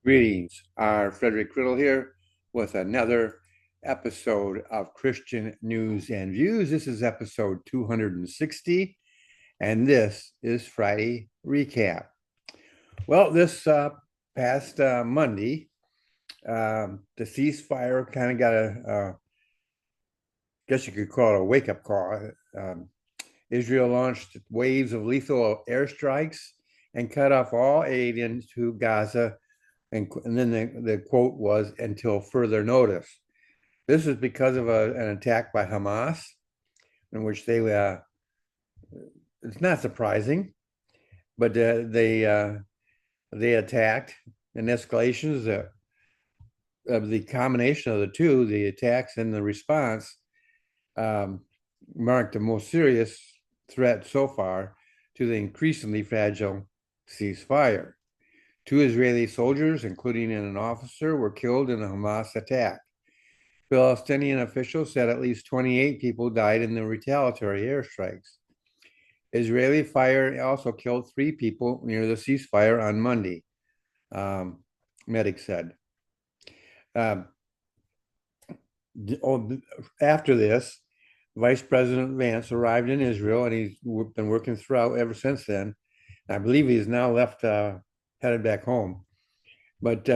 Greetings, Frederick Riddle here with another episode of Christian News and Views. This is episode 260, and this is Friday Recap. Well, this past Monday, the ceasefire kind of got guess you could call it a wake-up call. Israel launched waves of lethal airstrikes and cut off all aid into Gaza. And then the quote was, until further notice. This is because of an attack by Hamas, in which it's not surprising, but they attacked, and escalations of the combination of the two, the attacks and the response, um, marked the most serious threat so far to the increasingly fragile ceasefire. Two Israeli soldiers, including an officer, were killed in a Hamas attack. Palestinian officials said at least 28 people died in the retaliatory airstrikes. Israeli fire also killed 3 people near the ceasefire on Monday, medics said. Um, After this, Vice President Vance arrived in Israel, and he's been working throughout ever since then. I believe he's now headed back home. But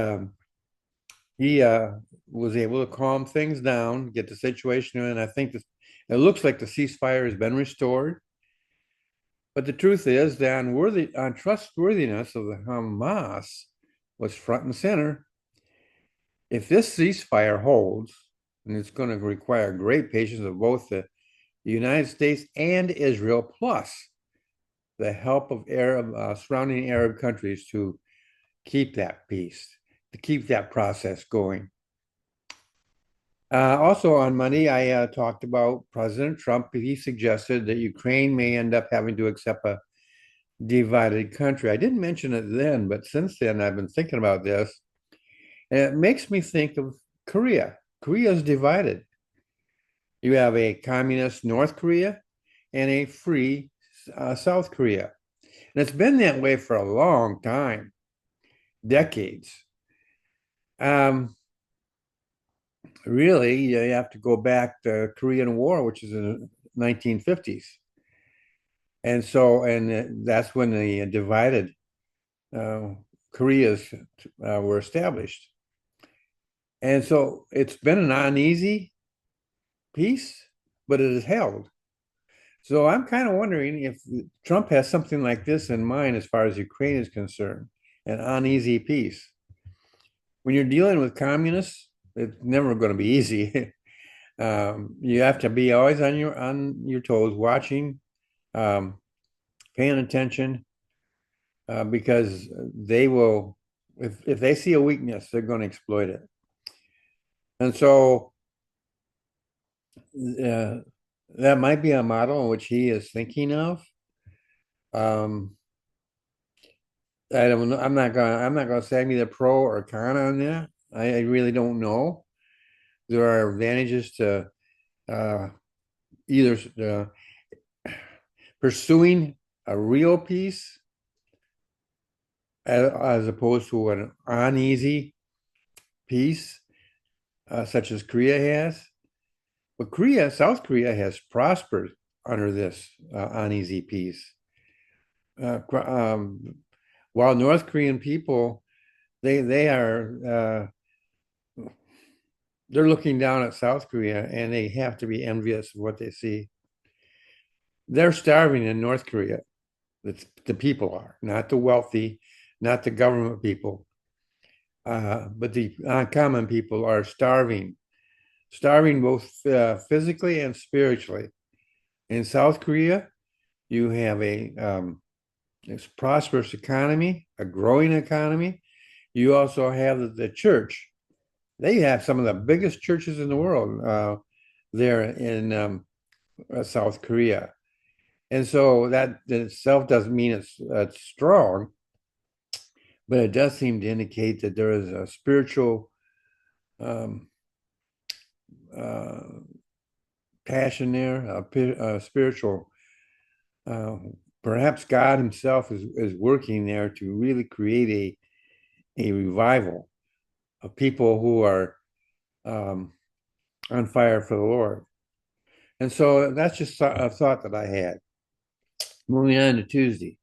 he was able to calm things down, get the situation, and I think it looks like the ceasefire has been restored. But the truth is, the untrustworthiness of the Hamas was front and center. If this ceasefire holds, and it's going to require great patience of both the United States and Israel, plus the help of surrounding Arab countries to keep that peace, to keep that process going. Also on Monday, I talked about President Trump. He suggested that Ukraine may end up having to accept a divided country. I didn't mention it then, but since then I've been thinking about this, and it makes me think of Korea. Korea is divided. You have a communist North Korea and a free South Korea. And it's been that way for a long time, decades. Um, Really, you have to go back to the Korean War, which is in the 1950s. And that's when the divided uh, Koreas were established. And so it's been an uneasy peace, but it is held. So I'm kind of wondering if Trump has something like this in mind as far as Ukraine is concerned, an uneasy peace. When you're dealing with communists, it's never going to be easy. You have to be always on your toes, watching, um, paying attention, because they will, if they see a weakness, they're going to exploit it. And so uh, that might be a model in which he is thinking of. Um, I don't know. I'm not gonna say I'm either pro or con on that. I really don't know. There are advantages to uh, either pursuing a real peace as opposed to an uneasy peace, such as Korea has. But South Korea has prospered under this uneasy peace. While North Korean people, they are they're looking down at South Korea, and they have to be envious of what they see. They're starving in North Korea. The people are, not the wealthy, not the government people, but the common people are starving both physically and spiritually. In South Korea, you have this prosperous economy, a growing economy. You also have the church. They have some of the biggest churches in the world there in South Korea. And so that in itself doesn't mean it's strong, but it does seem to indicate that there is a spiritual um, uh, passion there, a spiritual. Uh, Perhaps God Himself is working there to really create a revival of people who are um, on fire for the Lord. And so that's just a thought that I had. Moving on to Tuesday.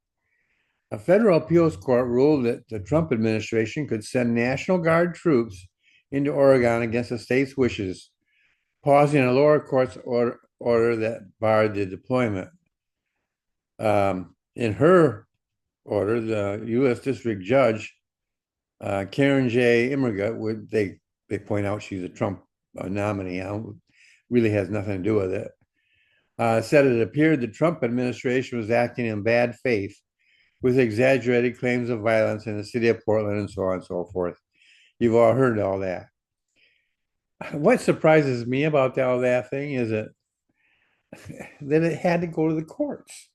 A federal appeals court ruled that the Trump administration could send National Guard troops into Oregon against the state's wishes, pausing a lower court's order that barred the deployment. In her order, the U.S. District Judge, Karen J. Immergut, they point out she's a Trump nominee, really has nothing to do with it, said it appeared the Trump administration was acting in bad faith with exaggerated claims of violence in the city of Portland and so on and so forth. You've all heard all that. What surprises me about all that thing is that it had to go to the courts.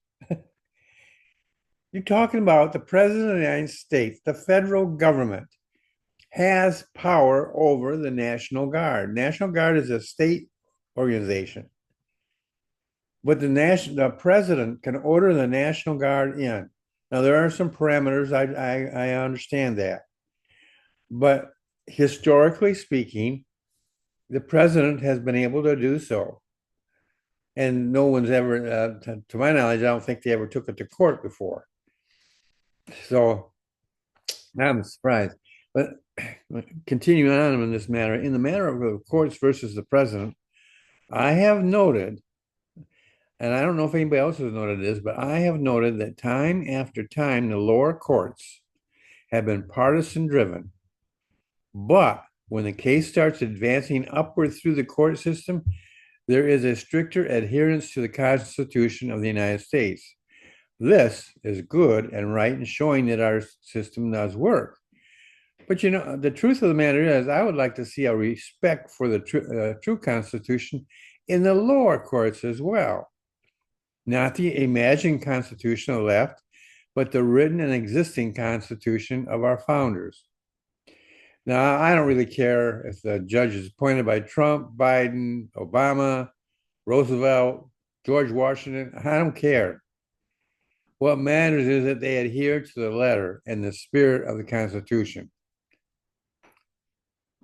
You're talking about the president of the United States, the federal government has power over the National Guard. National Guard is a state organization. But the president can order the National Guard in. Now there are some parameters. I understand that, but historically speaking, the president has been able to do so, and no one's ever, to my knowledge, I don't think they ever took it to court before. So I'm surprised. But continuing on in this matter, in the matter of the courts versus the president, I have noted, and I don't know if anybody else has noted this, but I have noted that time after time, the lower courts have been partisan driven. But when the case starts advancing upward through the court system, there is a stricter adherence to the Constitution of the United States. This is good and right in showing that our system does work. But the truth of the matter is, I would like to see a respect for the true Constitution in the lower courts as well. Not the imagined Constitution of the left, but the written and existing Constitution of our founders. Now, I don't really care if the judge is appointed by Trump, Biden, Obama, Roosevelt, George Washington. I don't care. What matters is that they adhere to the letter and the spirit of the Constitution.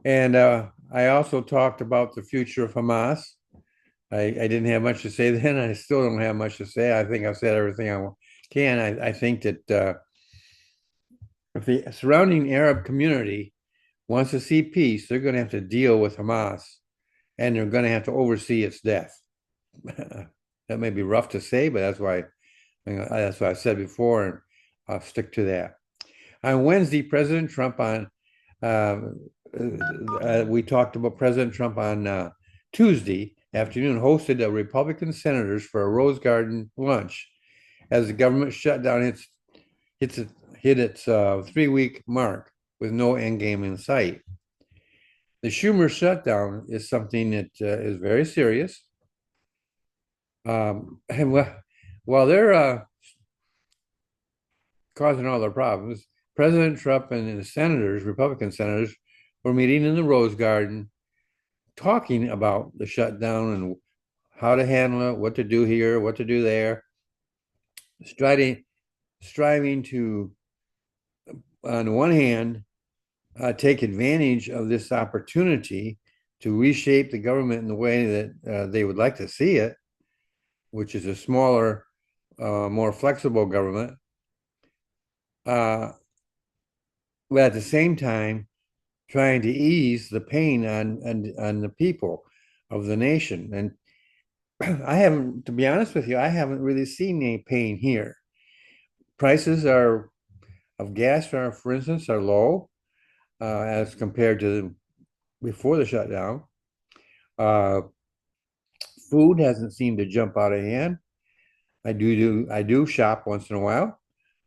And I also talked about the future of Hamas. I didn't have much to say then. I still don't have much to say. I think I've said everything I can. I think that if the surrounding Arab community wants to see peace, they're going to have to deal with Hamas, and they're going to have to oversee its death. That may be rough to say, but that's what I said before, and I'll stick to that. On Wednesday, President Trump we talked about President Trump on Tuesday afternoon hosted a Republican senators for a Rose Garden lunch as the government shutdown hit its 3-week mark with no end game in sight. The Schumer shutdown is something that is very serious. And while they're causing all their problems, President Trump and the senators, Republican senators, were meeting in the Rose Garden, talking about the shutdown and how to handle it, what to do here, what to do there, striving to, on one hand, take advantage of this opportunity to reshape the government in the way that they would like to see it, which is a smaller, more flexible government. But at the same time, trying to ease the pain on the people of the nation. And I haven't, to be honest with you, I haven't really seen any pain here. Prices of gas, for instance, are low as compared to before the shutdown. Food hasn't seemed to jump out of hand. I do shop once in a while.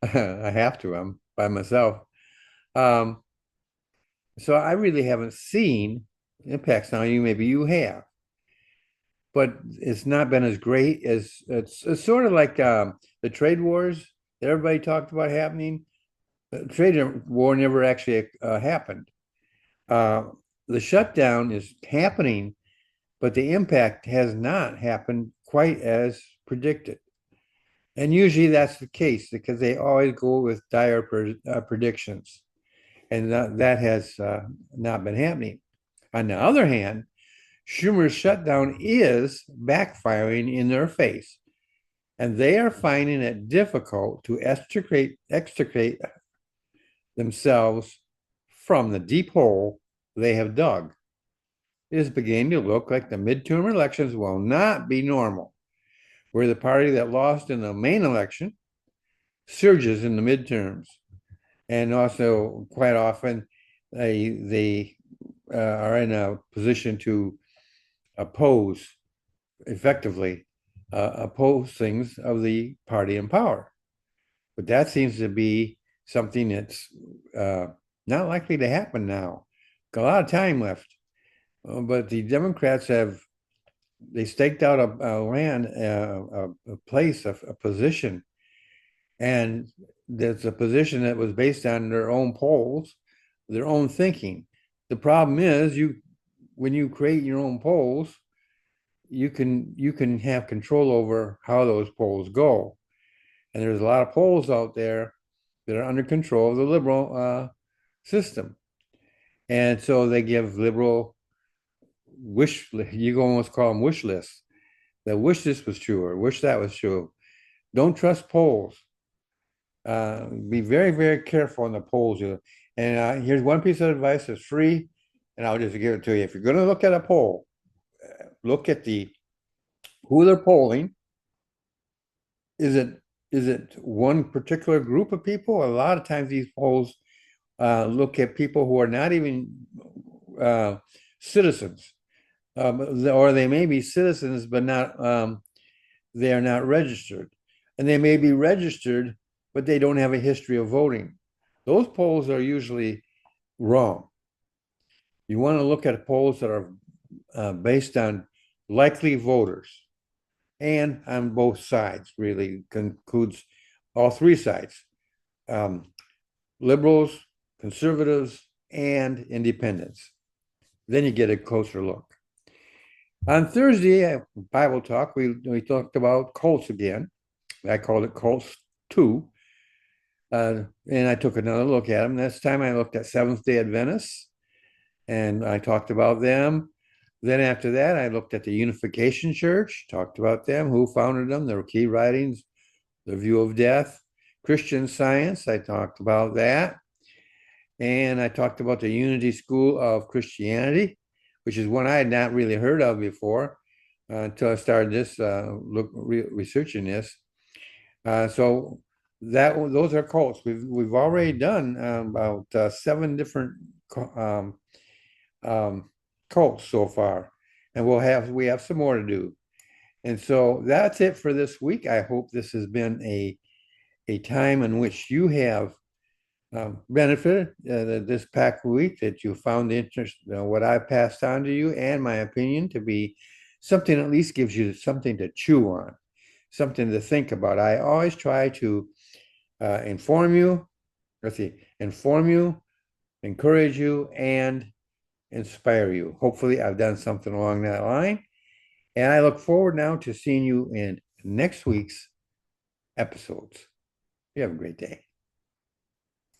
I have to. I'm by myself. So I really haven't seen impacts. Now maybe you have, but it's not been as great as it's sort of like the trade wars that everybody talked about happening. The trade war never actually happened. The shutdown is happening, but the impact has not happened quite as predicted. And usually that's the case because they always go with dire predictions. And that has not been happening. On the other hand, Schumer's shutdown is backfiring in their face, and they are finding it difficult to extricate themselves from the deep hole they have dug. It is beginning to look like the midterm elections will not be normal, where the party that lost in the main election surges in the midterms. And also, quite often, they are in a position to oppose effectively oppose things of the party in power. But that seems to be something that's not likely to happen now. Got a lot of time left. But the Democrats they staked out a land, a place, a position, and that's a position that was based on their own polls, their own thinking. The problem is when you create your own polls, you can have control over how those polls go. And there's a lot of polls out there that are under control of the liberal system. And so they give liberal you can almost call them wish lists. That wish this was true or wish that was true. Don't trust polls. Be very, very careful on the polls. And here's one piece of advice that's free, and I'll just give it to you. If you're going to look at a poll, look at who they're polling. Is it one particular group of people? A lot of times these polls look at people who are not even citizens, or they may be citizens, but they are not registered. And they may be registered, but they don't have a history of voting. Those polls are usually wrong. You want to look at polls that are based on likely voters and on both sides, really concludes all three sides, liberals, conservatives, and independents. Then you get a closer look. On Thursday, Bible Talk, we talked about cults again. I called it Cults 2. And I took another look at them. This time I looked at Seventh-day Adventists, and I talked about them. Then after that, I looked at the Unification Church, talked about them, who founded them, their key writings, their view of death. Christian Science, I talked about that. And I talked about the Unity School of Christianity, which is one I had not really heard of before until I started researching this. So those are cults. We've already done about 7 different cults so far, and we have some more to do. And so that's it for this week. I hope this has been a time in which you have benefited this past week, that you found interest, what I passed on to you and my opinion to be something that at least gives you something to chew on, something to think about. I always try to inform you, encourage you, and inspire you. Hopefully, I've done something along that line. And I look forward now to seeing you in next week's episodes. You have a great day.